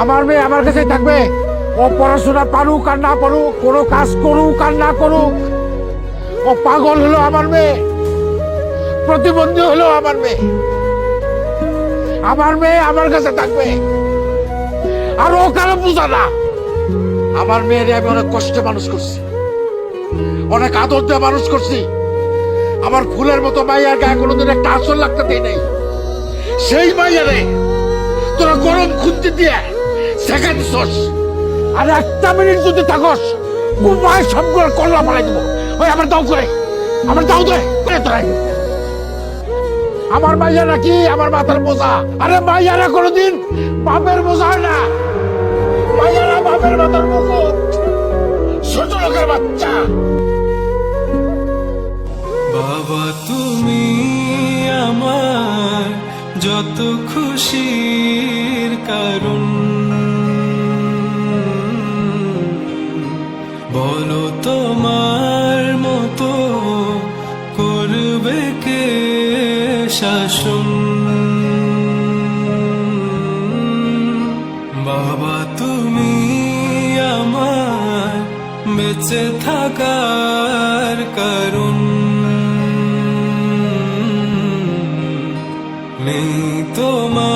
আমার মেয়ে আমার কাছেই থাকবে। ও পড়াশোনা পারুক আর না পারুক, কোনো কাজ করুক আর না করুক, ও পাগল হলো আমার মেয়ে, প্রতিবন্ধী হলো আমার মেয়ে। আমার মেয়ে আমার কাছে থাকবে। আর ও কারো বোঝা না। আমার মেয়েরে আমি অনেক কষ্টে মানুষ করছি, অনেক আদর দিয়ে মানুষ করছি। আমার ফুলের মতো মাইয়ার গায়ে কোনোদিন একটা আসল লাগতে দেয় নাই। সেই মাইয়ারে তোরা গরম খুঁজতে দিয়ে শেখা দিছস। আর একটা মিনিট যদি থাকস, কুমায় সবগুলো কল্লা পালাই দেবো। ওই আমার দাও করে, আমার দাও দে তোরা। আমার মাইয়া নাকি আমার মাথার বোঝা? আরে মাইয়ারা কোনোদিন বাপের বোঝা হয় না। মাইয়ারা বাপের মাথার মুকুট, ছোট লোকের বাচ্চা। বাবা তুমি আমার যত খুশির কারণ, বলো তোমার মতো করবে কে শাসন। বাবা তুমি আমার বেঁচে থাকার কারণ, নেই তোমার